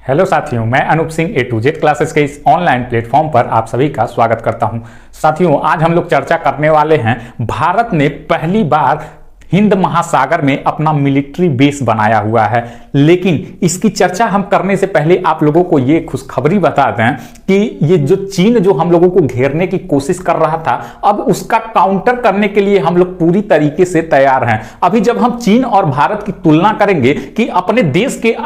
Hello साथियों, मैं Anoop Singh A to Z classes के इस ऑनलाइन प्लेटफॉर्म पर आप सभी का स्वागत करता हूं। साथियों, आज हम लोग चर्चा करने वाले हैं भारत ने पहली बार हिंद महासागर में अपना मिलिट्री बेस बनाया हुआ है। लेकिन इसकी चर्चा हम करने से पहले आप लोगों को ये खुशखबरी बता दें कि ये जो चीन जो हम लोगों को घेरने की कोशिश कर रहा था, अब उसका काउंटर करने के लिए हम लोग पूरी तरीके से तैयार हैं। अभी जब हम चीन और भारत की तुलना करेंगे कि अपने देश के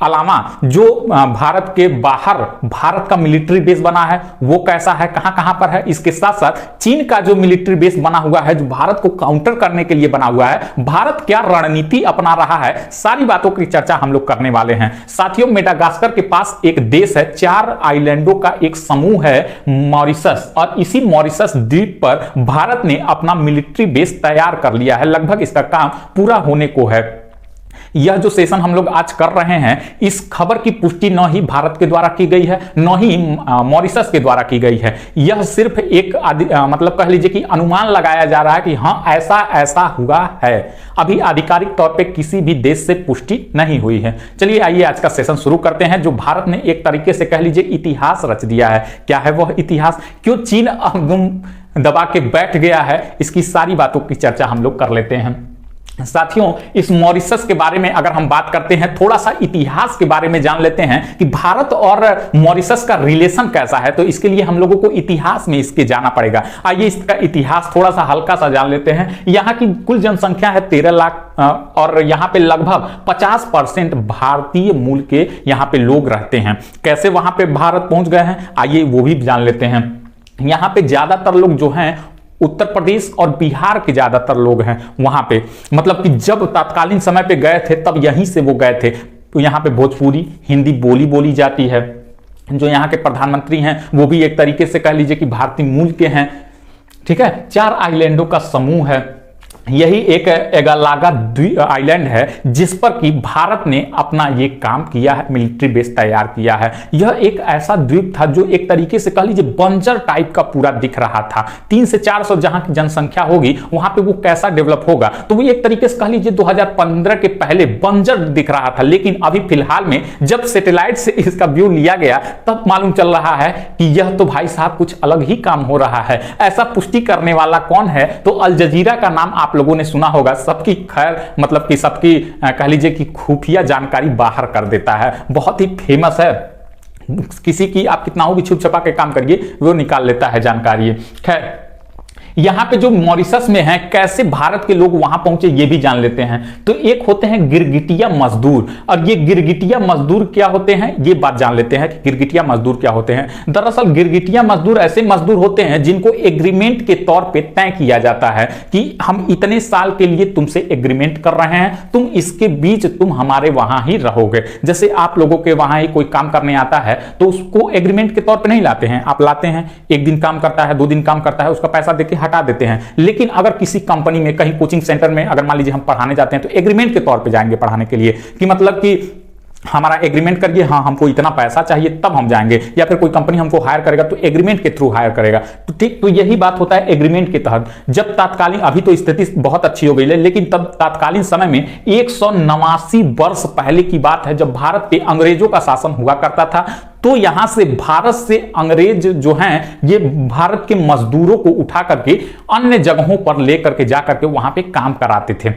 अलावा जो भारत के बाहर भारत का मिलिट्री बेस बना है वो कैसा है, कहां कहां पर है, इसके साथ साथ चीन का जो मिलिट्री बेस बना हुआ है जो भारत को काउंटर करने के लिए बना हुआ है, भारत क्या रणनीति अपना रहा है, सारी बातों की चर्चा हम लोग करने वाले हैं। साथियों, मेडागास्कर के पास एक देश है, 4 आइलैंडों का एक समूह है मॉरिशस, और इसी मॉरिशस द्वीप पर भारत ने अपना मिलिट्री बेस तैयार कर लिया है। लगभग इसका काम पूरा होने को है। यह जो सेशन हम लोग आज कर रहे हैं, इस खबर की पुष्टि न ही भारत के द्वारा की गई है न ही मॉरिशस के द्वारा की गई है। यह सिर्फ एक मतलब कह लीजिए कि अनुमान लगाया जा रहा है कि हाँ ऐसा ऐसा हुआ है। अभी आधिकारिक तौर पे किसी भी देश से पुष्टि नहीं हुई है। चलिए आइए आज का सेशन शुरू करते हैं। जो भारत ने एक तरीके से कह लीजिए इतिहास रच दिया है। क्या है वह इतिहास, क्यों चीन दबा के बैठ गया है, इसकी सारी बातों की चर्चा हम लोग कर लेते हैं। साथियों, इस मॉरिशस के बारे में अगर हम बात करते हैं, थोड़ा सा इतिहास के बारे में जान लेते हैं कि भारत और मॉरिशस का रिलेशन कैसा है, तो इसके लिए हम लोगों को इतिहास में इसके जाना पड़ेगा। आइए इसका इतिहास थोड़ा सा हल्का सा जान लेते हैं। यहाँ की कुल जनसंख्या है 13 लाख और यहाँ पे लगभग 50% भारतीय मूल के यहाँ पे लोग रहते हैं। कैसे वहां पे भारत पहुंच गए हैं, आइए वो भी जान लेते हैं। यहाँ पे ज्यादातर लोग जो हैं उत्तर प्रदेश और बिहार के ज्यादातर लोग हैं वहां पे, मतलब कि जब तत्कालीन समय पे गए थे तब यहीं से वो गए थे। तो यहाँ पे भोजपुरी हिंदी बोली जाती है। जो यहाँ के प्रधानमंत्री हैं वो भी एक तरीके से कह लीजिए कि भारतीय मूल के हैं। ठीक है, 4 आइलैंडों का समूह है। यही एक एगालागा आइलैंड है जिस पर कि भारत ने अपना ये काम किया है, मिलिट्री बेस तैयार किया है। यह एक ऐसा द्वीप था जो एक तरीके से कह लीजिए बंजर टाइप का पूरा दिख रहा था। 300 से 400 जहां की जनसंख्या होगी वहां पे वो कैसा डेवलप होगा, तो वो एक तरीके से कह लीजिए 2015 के पहले बंजर दिख रहा था। लेकिन अभी फिलहाल में जब सैटेलाइट से इसका व्यू लिया गया तब मालूम चल रहा है कि यह तो भाई साहब कुछ अलग ही काम हो रहा है। ऐसा पुष्टि करने वाला कौन है, तो अल जजीरा का नाम आप लोगों ने सुना होगा। सबकी खैर मतलब कि सबकी कह लीजिए कि खुफिया जानकारी बाहर कर देता है, बहुत ही फेमस है। किसी की आप कितना भी छुप छुपा के काम करिए वो निकाल लेता है जानकारी। खैर, यहां पे जो मॉरिशस में है, कैसे भारत के लोग वहां पहुंचे ये भी जान लेते हैं। तो एक होते हैं गिरगिटिया मजदूर, और ये गिरगिटिया मजदूर क्या होते हैं ये बात जान लेते हैं कि गिरगिटिया मजदूर क्या होते हैं। दरअसल गिरगिटिया मजदूर ऐसे मजदूर होते हैं जिनको एग्रीमेंट के तौर पे तय किया जाता है कि हम इतने साल के लिए तुमसे एग्रीमेंट कर रहे हैं, तुम इसके बीच तुम हमारे वहां ही रहोगे। जैसे आप लोगों के वहां ही कोई काम करने आता है तो उसको एग्रीमेंट के तौर पर नहीं लाते हैं, आप लाते हैं 1 दिन काम करता है, 2 दिन काम करता है, उसका पैसा देके हटा देते हैं। लेकिन अगर किसी कंपनी में कहीं कोचिंग सेंटर में अगर मान लीजिए हम पढ़ाने जाते हैं तो एग्रीमेंट के तौर पे जाएंगे पढ़ाने के लिए, कि मतलब कि हमारा एग्रीमेंट करिए, हाँ हमको इतना पैसा चाहिए तब हम जाएंगे, या फिर कोई कंपनी हमको हायर करेगा तो एग्रीमेंट के थ्रू हायर करेगा। तो ठीक, तो यही बात होता है एग्रीमेंट के तहत। जब तात्कालीन, अभी तो स्थिति बहुत अच्छी हो गई है, लेकिन तब तात्कालीन समय में 189 वर्ष पहले की बात है जब भारत पे अंग्रेजों का शासन हुआ करता था। तो यहां से भारत से अंग्रेज जो हैं ये भारत के मजदूरों को उठा करके अन्य जगहों पर लेकर के जाकर के वहां पे काम कराते थे।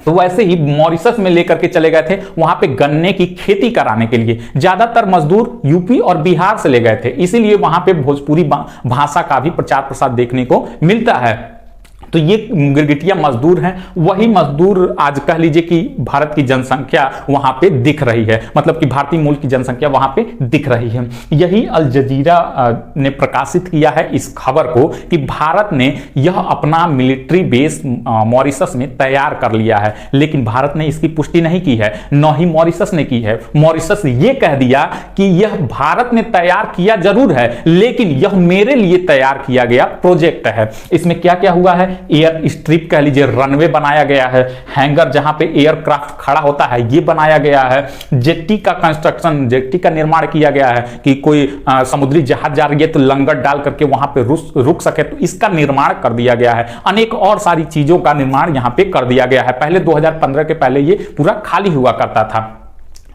तो वैसे ही मॉरिशस में लेकर के चले गए थे वहां पे गन्ने की खेती कराने के लिए। ज्यादातर मजदूर यूपी और बिहार से ले गए थे, इसीलिए वहां पे भोजपुरी भाषा का भी प्रचार प्रसार देखने को मिलता है। तो ये गिरगिटिया मजदूर हैं, वही मजदूर आज कह लीजिए कि भारत की जनसंख्या वहां पे दिख रही है, मतलब कि भारतीय मूल की जनसंख्या वहां पे दिख रही है। यही अल जजीरा ने प्रकाशित किया है इस खबर को कि भारत ने यह अपना मिलिट्री बेस मॉरिशस में तैयार कर लिया है। लेकिन भारत ने इसकी पुष्टि नहीं की है, न ही मॉरिशस ने की है। मॉरिशस ये कह दिया कि यह भारत ने तैयार किया जरूर है, लेकिन यह मेरे लिए तैयार किया गया प्रोजेक्ट है। इसमें क्या क्या हुआ है, एयर स्ट्रिप कह लीजिए, रनवे बनाया गया है, हैंगर जहां पे एयरक्राफ्ट खड़ा होता है ये बनाया गया है, जेट्टी का कंस्ट्रक्शन, जेट्टी का निर्माण किया गया है कि कोई समुद्री जहाज जा रही है तो लंगर डाल करके वहां पे रुक सके, तो इसका निर्माण कर दिया गया है। अनेक और सारी चीजों का निर्माण यहां पे कर दिया गया है। पहले 2015 के पहले ये पूरा खाली हुआ करता था।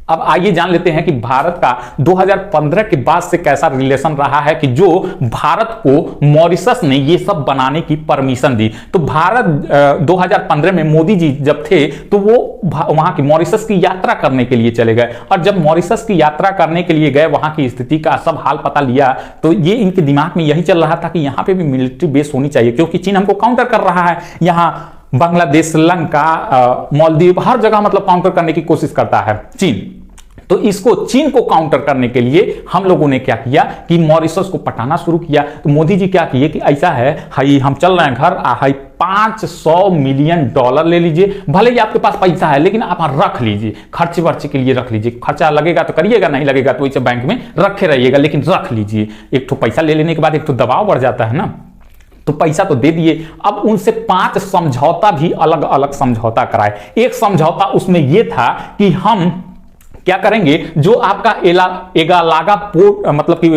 अब आइए जान लेते हैं कि भारत का 2015 के बाद से कैसा रिलेशन रहा है कि जो भारत को मॉरिशस ने ये सब बनाने की परमिशन दी। तो भारत 2015 में मोदी जी जब थे तो वो वहां की मॉरिशस की यात्रा करने के लिए चले गए, और जब मॉरिशस की यात्रा करने के लिए गए, वहां की स्थिति का सब हाल पता लिया, तो ये इनके दिमाग में यही चल रहा था कि यहां पे भी मिलिट्री बेस होनी चाहिए, क्योंकि चीन हमको काउंटर कर रहा है। यहां बांग्लादेश, श्रीलंका, मालदीव, हर जगह मतलब काउंटर करने की कोशिश करता है चीन। तो इसको चीन को काउंटर करने के लिए हम लोगों ने क्या किया कि मॉरिशस को पटाना शुरू किया। तो मोदी जी क्या किए कि ऐसा है, हाई हम चल रहे हैं घर, हाई $500 मिलियन ले लीजिए, भले ही आपके पास पैसा है लेकिन आप रख लीजिए, खर्चे वर्चे के लिए रख लीजिए, खर्चा लगेगा तो करिएगा, नहीं लगेगा तो इसे बैंक में रखे रहिएगा, लेकिन रख लीजिए। एक तो पैसा ले लेने के बाद एक तो दबाव बढ़ जाता है ना, तो पैसा तो दे दिए। अब उनसे 5 समझौता भी अलग अलग समझौता कराए। एक समझौता उसमें यह था कि हम क्या करेंगे, जो आपका एगालागा पोर्ट मतलब कि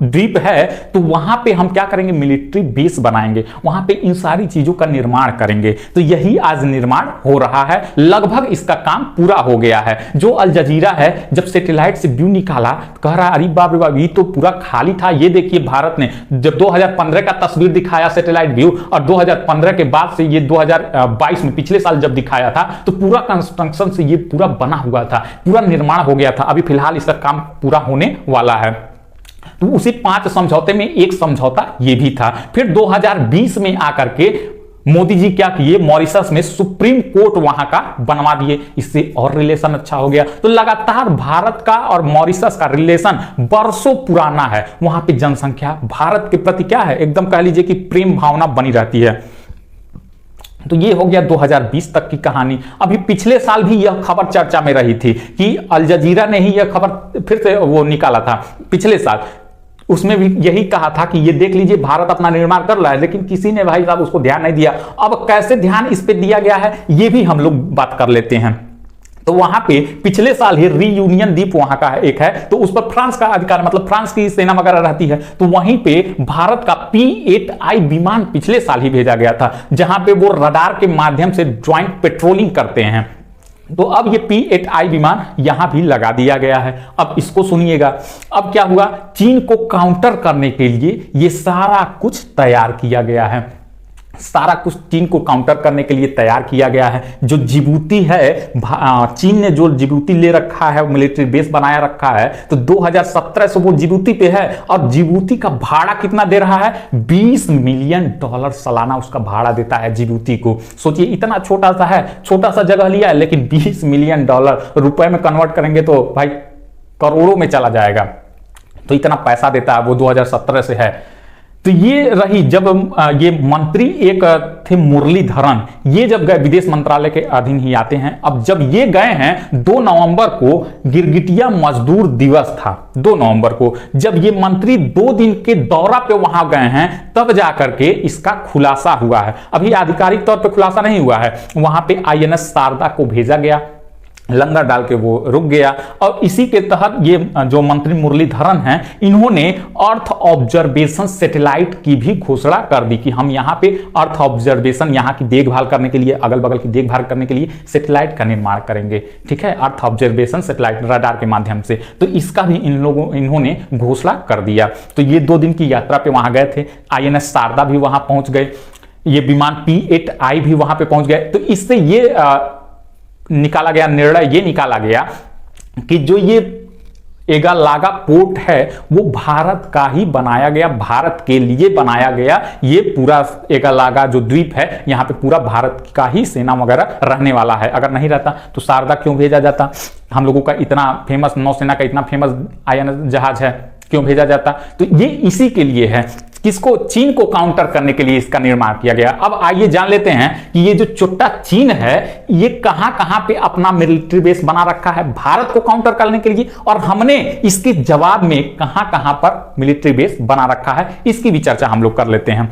द्वीप है, तो वहां पे हम क्या करेंगे, मिलिट्री बेस बनाएंगे, वहां पे इन सारी चीजों का निर्माण करेंगे। तो यही आज निर्माण हो रहा है, लगभग इसका काम पूरा हो गया है। जो अल जजीरा है जब सैटेलाइट से व्यू निकाला कह रहा अरे बाप रे बाप, ये तो पूरा खाली था। ये देखिए भारत ने जब 2015 का तस्वीर दिखाया सैटेलाइट व्यू, और 2015 के बाद से ये 2022 में पिछले साल जब दिखाया था, तो पूरा कंस्ट्रक्शन से ये पूरा बना हुआ था, पूरा निर्माण हो गया था। अभी फिलहाल इसका काम पूरा होने वाला है। तो उसी 5 समझौते में एक समझौता ये भी था। फिर 2020 में आकर के मोदी जी क्या किए, मॉरिशस में सुप्रीम कोर्ट वहां का बनवा दिए, इससे और रिलेशन अच्छा हो गया। तो लगातार भारत का और मॉरिशस का रिलेशन बरसों पुराना है। वहां पे जनसंख्या भारत के प्रति क्या है, एकदम कह लीजिए कि प्रेम भावना बनी रहती है। तो ये हो गया 2020 तक की कहानी। अभी पिछले साल भी यह खबर चर्चा में रही थी कि अल जजीरा ने ही यह खबर फिर से वो निकाला था पिछले साल, उसमें भी यही कहा था कि ये देख लीजिए भारत अपना निर्माण कर रहा है, लेकिन किसी ने भाई साहब उसको ध्यान नहीं दिया। अब कैसे ध्यान इस पे दिया गया है ये भी हम लोग बात कर लेते हैं। तो वहां पे पिछले साल ही रीयूनियन द्वीप वहां का एक है, तो उस पर फ्रांस का अधिकार मतलब फ्रांस की सेना वगैरह रहती है। तो वहीं पे भारत का P-8I विमान पिछले साल ही भेजा गया था, जहां पे वो रडार के माध्यम से ज्वाइंट पेट्रोलिंग करते हैं। तो अब ये P-8I विमान यहां भी लगा दिया गया है। अब इसको सुनिएगा, अब क्या हुआ, चीन को काउंटर करने के लिए ये सारा कुछ तैयार किया गया है। सारा कुछ चीन को काउंटर करने के लिए तैयार किया गया है। जो जिबूती है, चीन ने जो जिबूती ले रखा है, मिलिट्री बेस बनाया रखा है, तो 2017 से वो जिबूती पे है, और जिबूती का भाड़ा कितना दे रहा है, $20 मिलियन सालाना उसका भाड़ा देता है जिबूती को। सोचिए इतना छोटा सा है, छोटा सा जगह लिया है, लेकिन $20 मिलियन रुपए में कन्वर्ट करेंगे तो भाई करोड़ों में चला जाएगा। तो इतना पैसा देता है वो, 2017 से है। तो ये रही जब ये मंत्री एक थे मुरलीधरन, ये जब गए, विदेश मंत्रालय के अधीन ही आते हैं। अब जब ये गए हैं 2 नवंबर को, गिरगिटिया मजदूर दिवस था 2 नवंबर को, जब ये मंत्री 2 दिन के दौरा पे वहां गए हैं, तब जाकर के इसका खुलासा हुआ है। अभी आधिकारिक तौर पे खुलासा नहीं हुआ है। वहां पे INS शारदा को भेजा गया, लंगर डाल के वो रुक गया, और इसी के तहत ये जो मंत्री मुरलीधरन हैं, इन्होंने अर्थ ऑब्जर्वेशन सैटेलाइट की भी घोषणा कर दी कि हम यहाँ पे अर्थ ऑब्जर्वेशन, यहाँ की देखभाल करने के लिए, अगल बगल की देखभाल करने के लिए सैटेलाइट का निर्माण करेंगे। ठीक है, अर्थ ऑब्जर्वेशन सैटेलाइट रडार के माध्यम से। तो इसका भी इन्होंने घोषणा कर दिया। तो ये 2 दिन की यात्रा पे वहां गए थे। INS शारदा भी वहां पहुंच गए, ये विमान P-8I भी वहां पे पहुंच गए। तो इससे ये निकाला गया निर्णय, ये निकाला गया कि जो ये एगालागा पोर्ट है वो भारत का ही बनाया गया, भारत के लिए बनाया गया। ये पूरा एगालागा जो द्वीप है, यहाँ पे पूरा भारत का ही सेना वगैरह रहने वाला है। अगर नहीं रहता तो शारदा क्यों भेजा जाता, हम लोगों का इतना फेमस, नौसेना का इतना फेमस INS जहाज है, क्यों भेजा जाता। तो ये इसी के लिए है, किसको, चीन को काउंटर करने के लिए इसका निर्माण किया गया। अब आइए जान लेते हैं कि ये जो छोटा चीन है, ये कहां कहां पे अपना मिलिट्री बेस बना रखा है भारत को काउंटर करने के लिए, और हमने इसके जवाब में कहां कहां पर मिलिट्री बेस बना रखा है, इसकी भी चर्चा हम लोग कर लेते हैं।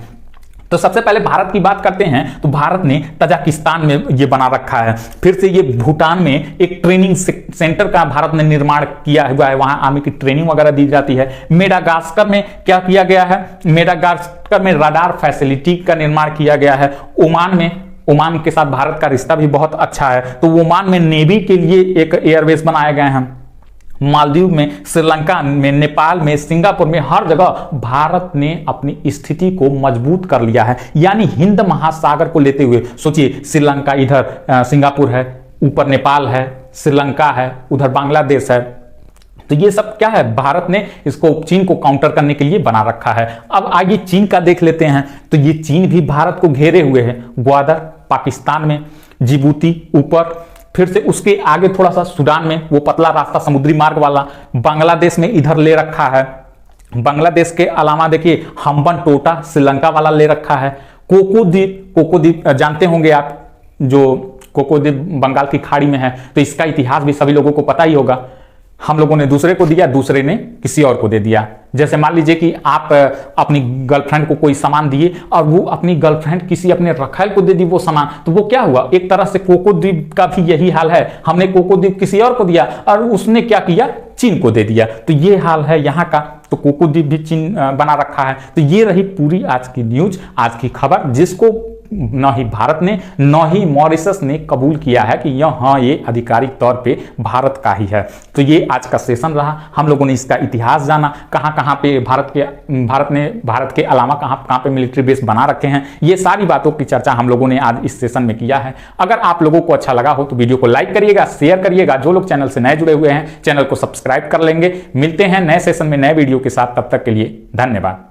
तो सबसे पहले भारत की बात करते हैं, तो भारत ने तजाकिस्तान में ये बना रखा है। फिर से ये भूटान में एक ट्रेनिंग सेंटर का भारत ने निर्माण किया हुआ है, वहां आर्मी की ट्रेनिंग वगैरह दी जाती है। मेडागास्कर में क्या किया गया है, मेडागास्कर में रडार फैसिलिटी का निर्माण किया गया है। ओमान में ओमान के साथ भारत का रिश्ता भी बहुत अच्छा है, तो ओमान में नेवी के लिए एक एयरबेस बनाए गए हैं। मालदीव में, श्रीलंका में, नेपाल में, सिंगापुर में, हर जगह भारत ने अपनी स्थिति को मजबूत कर लिया है। यानी हिंद महासागर को लेते हुए सोचिए, श्रीलंका इधर, सिंगापुर है, ऊपर नेपाल है, श्रीलंका है, उधर बांग्लादेश है। तो ये सब क्या है, भारत ने इसको चीन को काउंटर करने के लिए बना रखा है। अब आगे चीन का देख लेते हैं, तो ये चीन भी भारत को घेरे हुए है। ग्वादर पाकिस्तान में, जिबूती ऊपर, फिर से उसके आगे थोड़ा सा सूडान में, वो पतला रास्ता समुद्री मार्ग वाला, बांग्लादेश में इधर ले रखा है। बांग्लादेश के अलावा देखिए हम्बन टोटा श्रीलंका वाला ले रखा है। कोको द्वीप जानते होंगे आप, जो कोको द्वीप बंगाल की खाड़ी में है, तो इसका इतिहास भी सभी लोगों को पता ही होगा। हम लोगों ने दूसरे को दिया, दूसरे ने किसी और को दे दिया। जैसे मान लीजिए कि आप अपनी गर्लफ्रेंड को कोई सामान दिए और वो अपनी गर्लफ्रेंड किसी अपने रखैल को दे दी वो सामान, तो वो क्या हुआ, एक तरह से कोको द्वीप का भी यही हाल है। हमने कोको द्वीप किसी और को दिया और उसने क्या किया, चीन को दे दिया। तो ये हाल है यहाँ का। तो कोको द्वीप भी चीन बना रखा है। तो ये रही पूरी आज की न्यूज, आज की खबर, जिसको न ही भारत ने न ही मॉरिशस ने कबूल किया है कि हाँ ये आधिकारिक तौर पे भारत का ही है। तो ये आज का सेशन रहा। हम लोगों ने इसका इतिहास जाना, कहाँ कहाँ पे भारत के अलावा कहाँ पे मिलिट्री बेस बना रखे हैं। ये सारी बातों की चर्चा हम लोगों ने आज इस सेशन में किया है। अगर आप लोगों को अच्छा लगा हो तो वीडियो को लाइक करिएगा, शेयर करिएगा। जो लोग चैनल से नए जुड़े हुए हैं चैनल को सब्सक्राइब कर लेंगे। मिलते हैं नए सेशन में नए वीडियो के साथ, तब तक के लिए धन्यवाद।